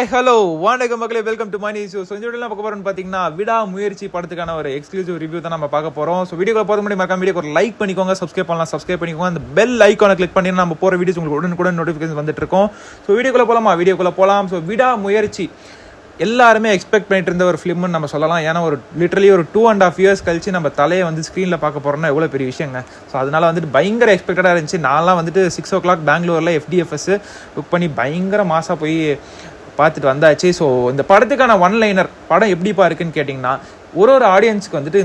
Hi hello வணக்கம் மக்களே, welcome to Mani show. So இந்த வீடியோவில் பார்க்க போகிறோம்னு பார்த்தீங்கன்னா விடா முயற்சி படத்துக்கான ஒரு எக்ஸ்க்ளூசிவ் ரிவ்யூ தான் நம்ம பார்க்க போகிறோம். ஸோ வீடியோவில் போகிற முன்னாடி மறக்காம வீடியோக்கு ஒரு லைக் பண்ணிக்கோங்க, சப்ஸ்கிரைப் பண்ணிக்கோங்க. அந்த பெல் ஐக்கானை கிளிக் பண்ணி நம்ம போகிற வீடியோஸ் உங்களுக்கு உடனுக்குடன் நோட்டிஃபிகேஷன் வந்துட்டு இருக்கும். ஸோ வீடியோக்குள்ளே போகலாம். ஸோ விடா முயற்சி எல்லாருமே எக்ஸ்பெக்ட் பண்ணிட்டு இருந்த ஒரு ஃபிலிம்னு நம்ம சொல்லலாம். ஏன்னா ஒரு லிட்டரலி ஒரு 2.5 years கழிச்சு நம்ம தலையை வந்து ஸ்க்ரீனில் பார்க்க போகிறோம்னா எவ்வளோ பெரிய விஷயங்க. ஸோ அதனால வந்துட்டு பயங்கர எக்ஸ்பெக்டடாக இருந்துச்சு. நான்லாம் வந்துட்டு 6 o'clock பெங்களூரில் FDFS புக் பண்ணி பயங்கர மாசாக போய் பார்த்துட்டு வந்தாச்சு. ஸோ இந்த படத்துக்கான ஒன்லைனர் படம் எப்படிப்பா இருக்குன்னு கேட்டிங்கன்னா, ஒரு ஆடியன்ஸுக்கு வந்துட்டு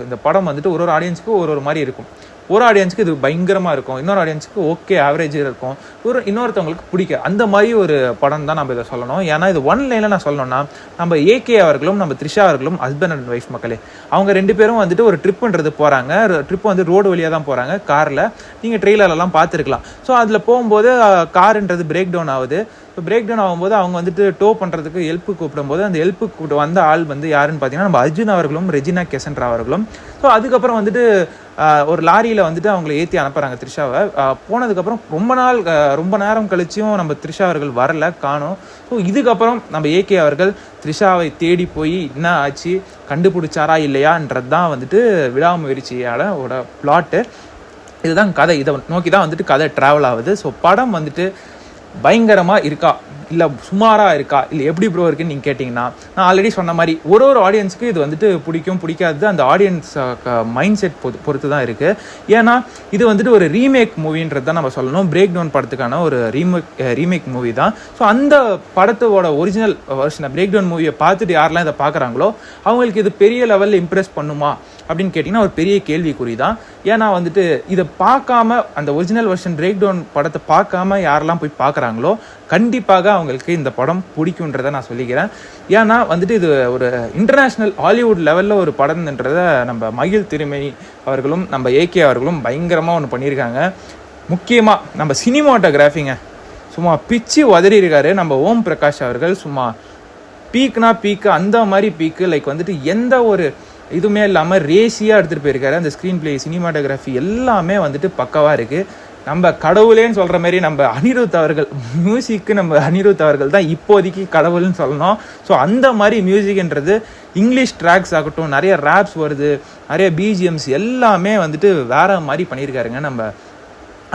இந்த படம் வந்துட்டு ஒரு ஆடியன்ஸுக்கு ஒரு மாதிரி இருக்கும். ஒரு ஆடியன்ஸுக்கு இது பயங்கரமாக இருக்கும், இன்னொரு ஆடியன்ஸுக்கு ஓகே ஆவரேஜ் இருக்கும், இன்னொருத்தவங்களுக்கு பிடிக்க அந்த மாதிரி ஒரு படம் தான் நம்ம இதை சொல்லணும். ஏன்னா இது ஒன்லைனில் நான் சொல்லணும்னா, நம்ம AK அவர்களும் நம்ம த்ரிஷா அவர்களும் ஹஸ்பண்ட் அண்ட் ஒய்ஃப் மக்களே, அவங்க 2 பேரும் வந்துட்டு ஒரு ட்ரிப்புன்றது போகிறாங்க. ட்ரிப்பு வந்து ரோடு வழியாக தான் போகிறாங்க, காரில். நீங்கள் ட்ரெயிலர்லாம் பார்த்துருக்கலாம். ஸோ அதில் போகும்போது காருன்றது பிரேக் டவுன் ஆகுது. இப்போ பிரேக் டவுன் ஆகும்போது அவங்க வந்துட்டு டோ பண்ணுறதுக்கு ஹெல்ப்பு கூப்பிடும்போது அந்த ஹெல்ப்பு கூப்பிட்டு வந்த ஆள் வந்து யாருன்னு பார்த்தீங்கன்னா நம்ம அர்ஜுன் அவர்களும் ரெஜினா கெசன்ட்ரா அவர்களும். ஸோ அதுக்கப்புறம் வந்துட்டு ஒரு லாரியில் வந்துட்டு அவங்களை ஏற்றி அனுப்புகிறாங்க த்ரிஷாவை. போனதுக்கப்புறம் ரொம்ப நேரம் கழிச்சும் நம்ம த்ரிஷா அவர்கள் வரல, காணோம். ஸோ இதுக்கப்புறம் நம்ம AK அவர்கள் த்ரிஷாவை தேடி போய் என்ன ஆச்சு, கண்டுபிடிச்சாரா இல்லையான்றது தான் வந்துட்டு விடாமுயற்சியோட பிளாட்டு. இதுதான் கதை, இதை நோக்கி தான் வந்துட்டு கதை ட்ராவல் ஆகுது. ஸோ படம் வந்துட்டு பயங்கரமாக இருக்கா இல்லை சுமாராக இருக்கா இல்லை எப்படி ப்ரோ இருக்குன்னு நீங்கள் கேட்டிங்கன்னா, நான் ஆல்ரெடி சொன்ன மாதிரி ஒரு ஆடியன்ஸுக்கு இது வந்துட்டு பிடிக்காது. அந்த ஆடியன்ஸ் மைண்ட் செட் பொறுத்து தான் இருக்குது. ஏன்னா இது வந்துட்டு ஒரு ரீமேக் மூவின்றது தான் நம்ம சொல்லணும். பிரேக் டவுன் படத்துக்கான ஒரு ரீமேக் மூவி தான். ஸோ அந்த படத்தோட ஒரிஜினல் வெர்ஷனை பிரேக் டவுன் மூவியை பார்த்துட்டு யாரெல்லாம் இதை பார்க்குறாங்களோ அவங்களுக்கு இது பெரிய லெவலில் இம்ப்ரெஸ் பண்ணுமா அப்படின்னு கேட்டிங்கன்னா ஒரு பெரிய கேள்விக்குறி தான். ஏன்னா வந்துட்டு இதை பார்க்காம அந்த ஒரிஜினல் வெர்ஷன் பிரேக் டவுன் படத்தை பார்க்காம யாரெல்லாம் போய் பார்க்குறாங்களோ கண்டிப்பாக அவங்களுக்கு இந்த படம் பிடிக்குன்றதை நான் சொல்லிக்கிறேன். ஏன்னா வந்துட்டு இது ஒரு இன்டர்நேஷ்னல் ஹாலிவுட் லெவலில் ஒரு படம்ன்றதை நம்ம மகிழ் திருமணி அவர்களும் நம்ம AK அவர்களும் பயங்கரமாக ஒன்று பண்ணியிருக்காங்க. முக்கியமாக நம்ம சினிமாட்டோகிராஃபிங்க சும்மா பிச்சு உதறி இருக்காரு. நம்ம ஓம் பிரகாஷ் அவர்கள் சும்மா பீக்கு அந்த மாதிரி பீக்கு, லைக் வந்துட்டு எந்த ஒரு இதுவுமே இல்லாமல் ரேசியாக எடுத்துகிட்டு போயிருக்காரு. அந்த ஸ்க்ரீன் பிளே, சினிமாட்டோகிராஃபி எல்லாமே வந்துட்டு பக்கவாக இருக்குது. நம்ம கடவுளேன்னு சொல்கிற மாதிரி நம்ம அனிருத் அவர்கள் மியூசிக்கு, நம்ம அனிருத் அவர்கள் தான் இப்போதைக்கு கடவுள்னு சொல்லணும். ஸோ அந்த மாதிரி மியூசிக்ன்றது இங்கிலீஷ் ட்ராக்ஸ் ஆகட்டும், நிறைய ரேப்ஸ் வருது, நிறைய BGMs எல்லாமே வந்துட்டு வேற மாதிரி பண்ணியிருக்காருங்க. நம்ம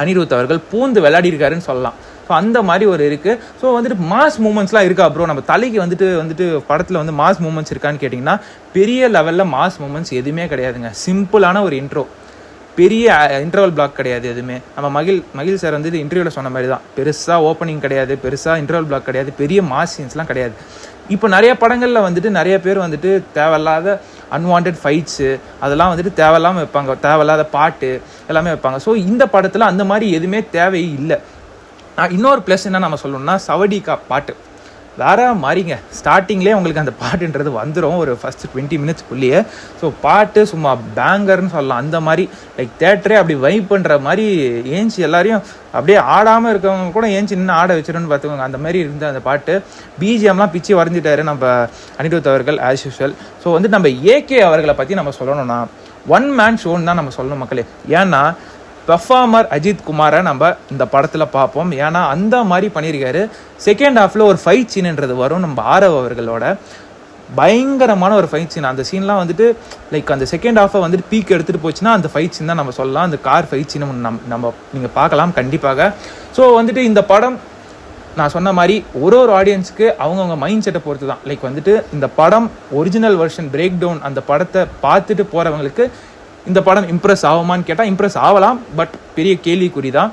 அனிருத் அவர்கள் பூந்து விளையாடிருக்காருன்னு சொல்லலாம். ஸோ அந்த மாதிரி ஒரு இருக்குது. ஸோ வந்துட்டு மாஸ் மூமெண்ட்ஸ்லாம் இருக்கா ப்ரோ, நம்ம தலைக்கு வந்துட்டு படத்தில் வந்து மாஸ் மூமெண்ட்ஸ் இருக்கான்னு கேட்டிங்கன்னா பெரிய லெவலில் மாஸ் மூமெண்ட்ஸ் எதுவுமே கிடையாதுங்க. சிம்பிளான ஒரு இன்ட்ரோ, பெரிய இன்டர்வல் பிளாக் கிடையாது எதுவுமே. நம்ம மகிழ் சார் வந்து இன்டர்வியூவில் சொன்ன மாதிரி தான், பெருசாக ஓப்பனிங் கிடையாது, பெருசாக இன்டர்வல் பிளாக் கிடையாது, பெரிய மாஸ் சீன்ஸ்லாம் கிடையாது. இப்போ நிறைய படங்களில் வந்துட்டு நிறைய பேர் வந்துட்டு தேவையில்லாத அன்வான்ட் ஃபைட்ஸு அதெல்லாம் வந்துட்டு தேவையில்லாமல் வைப்பாங்க, தேவையில்லாத பாட்டு எல்லாமே வைப்பாங்க. ஸோ இந்த படத்தில் அந்த மாதிரி எதுவுமே தேவையே இல்லை. இன்னொரு ப்ளஸ் என்ன நம்ம சொல்லணும்னா, சவடிக்கா பாட்டு வேற மாதிரிங்க. ஸ்டார்டிங்லேயே உங்களுக்கு அந்த பாட்டுன்றது வந்துடும் ஒரு ஃபஸ்ட்டு 20 minutesக்குள்ளேயே. ஸோ பாட்டு சும்மா பேங்கர்னு சொல்லலாம். அந்த மாதிரி லைக் தேட்டரே அப்படி வைப் பண்ணுற மாதிரி ஏஞ்சி எல்லாரையும் அப்படியே ஆடாமல் இருக்கவங்க கூட ஏஞ்சி நின்று ஆட வச்சிருன்னு பார்த்துக்கோங்க. அந்த மாதிரி இருந்த அந்த பாட்டு BGMலாம் பிச்சு வரைஞ்சிட்டாரு நம்ம அனிருத் அவர்கள் ஆஸ் யூஷுவல். ஸோ வந்துட்டு நம்ம AK அவர்களை பற்றி நம்ம சொல்லணும்னா ஒன் மேன் ஷோன்னு தான் நம்ம சொல்லணும் மக்களே. ஏன்னா பெர்ஃபார்மர் அஜித் குமாரை நம்ம இந்த படத்தில் பார்ப்போம். ஏன்னா அந்த மாதிரி பண்ணியிருக்காரு. செகண்ட் ஹாஃபில் ஒரு ஃபைட் சீன்ன்றது வரும் நம்ம ஆரவ் அவர்களோட, பயங்கரமான ஒரு ஃபைட் சீன். அந்த சீன்லாம் வந்துட்டு லைக் அந்த செகண்ட் ஹாஃபை வந்துட்டு பீக் எடுத்துகிட்டு போச்சுன்னா அந்த ஃபைட் சீன் தான் நம்ம சொல்லலாம். அந்த கார் ஃபைட் சீன் நம்ம நீங்கள் பார்க்கலாம் கண்டிப்பாக. ஸோ வந்துட்டு இந்த படம் நான் சொன்ன மாதிரி ஒரு ஆடியன்ஸுக்கு அவங்கவுங்க மைண்ட் செட்டை பொறுத்து தான். லைக் வந்துட்டு இந்த படம் ஒரிஜினல் வெர்ஷன் பிரேக் டவுன் அந்த படத்தை பார்த்துட்டு போகிறவங்களுக்கு இந்த படம் இம்ப்ரெஸ் ஆகுமான்னு கேட்டால் இம்ப்ரெஸ் ஆகலாம், பட் பெரிய கேள்விக்குறி தான்.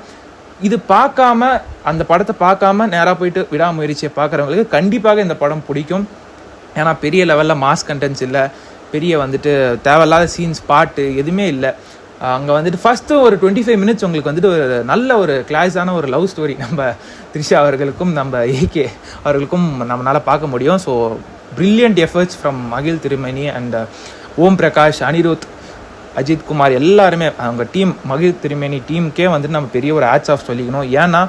இது பார்க்காம அந்த படத்தை பார்க்காம நேராக போயிட்டு விடாமுயற்சியை பார்க்குறவங்களுக்கு கண்டிப்பாக இந்த படம் பிடிக்கும். ஏன்னா பெரிய லெவலில் மாஸ் கண்டென்ட்ஸ் இல்லை, பெரிய வந்துட்டு தேவையில்லாத சீன்ஸ் பாட்டு எதுவுமே இல்லை. அங்கே வந்துட்டு ஃபஸ்ட்டு ஒரு 25 minutes உங்களுக்கு வந்துட்டு ஒரு நல்ல ஒரு கிளாஸான ஒரு லவ் ஸ்டோரி நம்ம த்ரிஷா அவர்களுக்கும் நம்ம AK அவர்களுக்கும் நம்மளால் பார்க்க முடியும். ஸோ பிரில்லியன்ட் எஃபர்ட்ஸ் ஃப்ரம் மகிழ் திருமணி அண்ட் ஓம் பிரகாஷ், அனிருத், அஜித் குமார் எல்லாருமே அவங்க டீம், மகிழ் திருமணி டீமுக்கே வந்துட்டு நம்ம பெரிய ஒரு ஹேட்ஸ் ஆஃப் சொல்லிக்கணும். ஏன்னா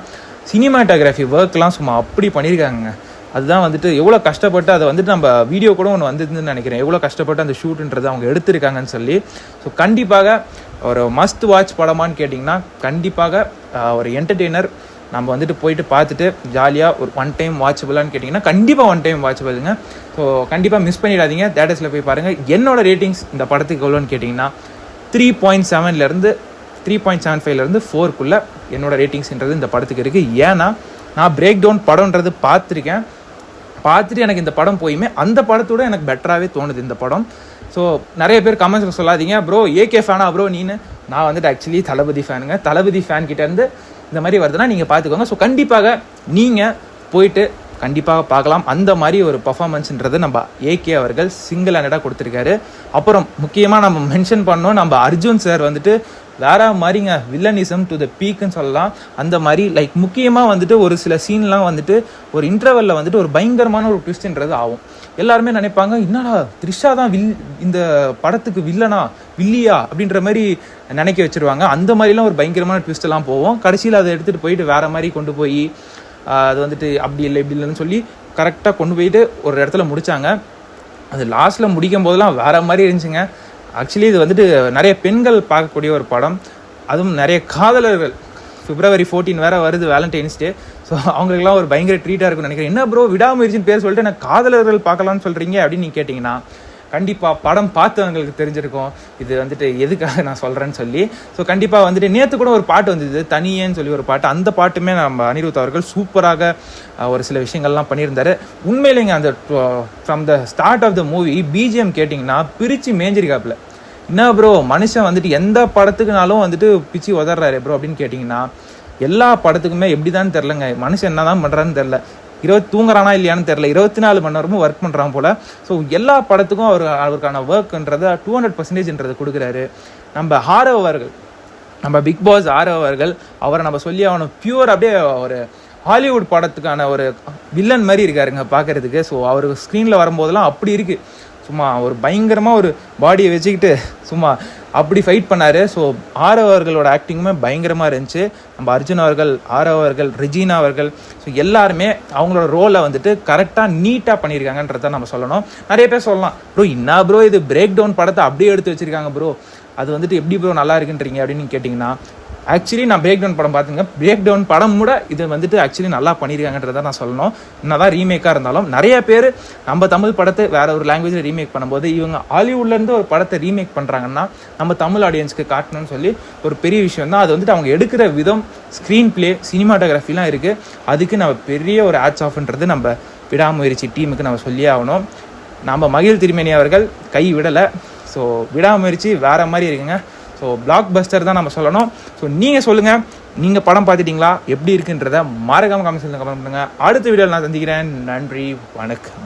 சினிமாட்டோகிராஃபி ஒர்க்லாம் சும்மா அப்படி பண்ணியிருக்காங்க. அதுதான் வந்துட்டு எவ்வளோ கஷ்டப்பட்டு அதை வந்துட்டு நம்ம வீடியோ கூட ஒன்று வந்துருந்துன்னு நினைக்கிறேன், எவ்வளோ கஷ்டப்பட்டு அந்த ஷூட்டுன்றது அவங்க எடுத்திருக்காங்கன்னு சொல்லி. ஸோ கண்டிப்பாக ஒரு மஸ்ட் வாட்ச் படமான்னு கேட்டிங்கன்னா கண்டிப்பாக ஒரு என்டர்டெய்னர், நம்ம வந்துட்டு போயிட்டு பார்த்துட்டு ஜாலியாக ஒரு ஒன் டைம் வாட்சபிளான்னு கேட்டிங்கன்னா கண்டிப்பாக ஒன் டைம் வாட்சபிளுங்க. ஸோ கண்டிப்பாக மிஸ் பண்ணிடாதீங்க, தேட்டர்ஸில் போய் பாருங்கள். என்னோட ரேட்டிங்ஸ் இந்த படத்துக்கு எவ்வளோன்னு கேட்டிங்கன்னா 3.7 3.75 4க்குள்ளே என்னோட ரேட்டிங்ஸ்ன்றது இந்த படத்துக்கு இருக்குது. ஏன்னா நான் பிரேக் டவுன் படம்ன்றது பார்த்துட்டு எனக்கு இந்த படம் போயுமே அந்த படத்தோட எனக்கு பெட்டராகவே தோணுது இந்த படம். ஸோ நிறைய பேர் கமெண்ட்ஸில் சொல்லாதீங்க ப்ரோ ஏகே ஃபேனா ப்ரோ நீனு. நான் வந்துட்டு ஆக்சுவலி தளபதி ஃபேனுங்க. தளபதி ஃபேன் கிட்டேருந்து இந்த மாதிரி வருதுன்னா நீங்கள் பார்த்துக்கோங்க. ஸோ கண்டிப்பாக நீங்கள் போயிட்டு கண்டிப்பாக பார்க்கலாம். அந்த மாதிரி ஒரு பர்ஃபார்மன்ஸ்ன்றது நம்ம ஏகே அவர்கள் சிங்கிள் ஹேண்டடாக கொடுத்துருக்காரு. அப்புறம் முக்கியமாக நம்ம மென்ஷன் பண்ணோம், நம்ம அர்ஜுன் சார் வந்துட்டு வேற மாதிரிங்க, வில்லனிசம் டு த பீக்குன்னு சொல்லலாம். அந்த மாதிரி லைக் முக்கியமாக வந்துட்டு ஒரு சில சீன்லாம் வந்துட்டு ஒரு இன்டர்வெல்ல வந்துட்டு ஒரு பயங்கரமான ஒரு ட்விஸ்ட்ன்றது ஆகும். எல்லாருமே நினைப்பாங்க என்னடா த்ரிஷா தான் இந்த படத்துக்கு வில்லியா அப்படின்ற மாதிரி நினைக்க வச்சிருவாங்க. அந்த மாதிரிலாம் ஒரு பயங்கரமான ட்விஸ்ட் எல்லாம் போவோம். கடைசியில் அதை எடுத்துகிட்டு போயிட்டு வேற மாதிரி கொண்டு போய் அது வந்துட்டு அப்படி இல்லை இப்படி இல்லைன்னு சொல்லி கரெக்டாக கொண்டு போயிட்டு ஒரு இடத்துல முடித்தாங்க. அது லாஸ்ட்டில் முடிக்கும் போதெல்லாம் வேற மாதிரி இருந்துச்சுங்க. ஆக்சுவலி இது வந்துட்டு நிறைய பெண்கள் பார்க்கக்கூடிய ஒரு படம், அதுவும் நிறைய காதலர்கள். February 14 வேறு வருது, வேலண்டைன்ஸ் டே. ஸோ அவங்களுக்குலாம் ஒரு பயங்கர ட்ரீட்டாக இருக்குன்னு நினைக்கிறேன். என்ன ப்ரோ விடாமுயற்சின்னு பேர் சொல்லிட்டு எனக்கு காதலர்கள் பார்க்கலான்னு சொல்கிறீங்க அப்படின்னு நீங்கள் கேட்டிங்கன்னா கண்டிப்பாக படம் பார்த்தவங்களுக்கு தெரிஞ்சிருக்கும் இது வந்துட்டு எதுக்காக நான் சொல்கிறேன்னு சொல்லி. ஸோ கண்டிப்பாக வந்துட்டு நேற்று கூட ஒரு பாட்டு வந்தது தனியேன்னு சொல்லி ஒரு பாட்டு. அந்த பாட்டுமே நம்ம அனிருத் அவர்கள் சூப்பராக ஒரு சில விஷயங்கள்லாம் பண்ணியிருந்தாரு. உண்மையிலேங்க அந்த from the start of the movie BGM கேட்டிங்கன்னா பிரித்து மேஞ்சிருக்காப்புல. என்ன ப்ரோ மனுஷன் வந்துட்டு எந்த படத்துக்குனாலும் வந்துட்டு பிச்சு உதறாரு ப்ரோ அப்படின்னு கேட்டிங்கன்னா எல்லா படத்துக்குமே எப்படி தான் தெரிலங்க. மனுஷன் என்ன தான் பண்ணுறான்னு தெரில, தூங்குறானா இல்லையான்னு தெரில, 24 மணி நேரமும் ஒர்க் பண்ணுறான் போல். ஸோ எல்லா படத்துக்கும் அவருக்கான ஒர்க்ன்றதை 200% கொடுக்குறாரு. நம்ம ஆரவ் அவர்கள், நம்ம பிக் பாஸ் ஆரவ் அவர்கள், அவரை நம்ம சொல்லி அவனை பியூர் அப்படியே ஒரு ஹாலிவுட் படத்துக்கான ஒரு வில்லன் மாதிரி இருக்காருங்க பார்க்கறதுக்கு. ஸோ அவர் ஸ்க்ரீனில் வரும்போதெல்லாம் அப்படி இருக்குது, சும்மா ஒரு பயங்கரமாக ஒரு பாடியை வச்சுக்கிட்டு சும்மா அப்படி ஃபைட் பண்ணார். ஸோ ஆரவ் அவர்களோட ஆக்டிங்குமே பயங்கரமாக இருந்துச்சு. நம்ம அர்ஜுன் அவர்கள், ஆரவ் அவர்கள், ரெஜினா அவர்கள், ஸோ எல்லாருமே அவங்களோட ரோலை வந்துட்டு கரெக்டாக நீட்டாக பண்ணியிருக்காங்கன்றத நம்ம சொல்லணும். நிறைய பேர் சொல்லலாம் ப்ரோ என்ன ப்ரோ இது பிரேக் டவுன் படத்தை அப்படியே எடுத்து வச்சுருக்காங்க ப்ரோ, அது வந்துட்டு எப்படி ப்ரோ நல்லா இருக்குன்றீங்க அப்படின்னு கேட்டிங்கன்னா ஆக்சுவலி நான் பிரேக் டவுன் படம் பார்த்துங்க, பிரேக் டவுன் படம் கூட இது வந்துட்டு ஆக்சுவலி நல்லா பண்ணியிருக்காங்கன்றத நான் சொல்லணும். என்னதான் ரீமேக்காக இருந்தாலும் நிறைய பேர் நம்ம தமிழ் படத்தை வேற ஒரு லாங்குவேஜில் ரீமேக் பண்ணும்போது இவங்க ஹாலிவுட்லேருந்து ஒரு படத்தை ரீமேக் பண்ணுறாங்கன்னா நம்ம தமிழ் ஆடியன்ஸ்க்கு காட்டணும்னு சொல்லி ஒரு பெரிய விஷயம் தான். அது வந்துட்டு அவங்க எடுக்கிற விதம், ஸ்க்ரீன் பிளே, சினிமாட்டோகிராஃபிலாம் இருக்குது. அதுக்கு நம்ம பெரிய ஒரு ஆட்ஸ் ஆஃப்ன்றது நம்ம விடாமுயற்சி டீமுக்கு நம்ம சொல்லியே ஆகணும். நம்ம மகிழ் திருமேனி அவர்கள் கை விடலை. ஸோ விடாமுயற்சி வேறு மாதிரி இருக்குங்க. ஸோ பிளாக் பஸ்டர் தான் நம்ம சொல்லணும். ஸோ நீங்கள் சொல்லுங்கள், நீங்கள் படம் பார்த்துட்டிங்களா, எப்படி இருக்குன்றத மறக்காம கமெண்ட் கமெண்ட் பண்ணுங்கள். அடுத்த வீடியோவில் நான் சந்திக்கிறேன். நன்றி, வணக்கம்.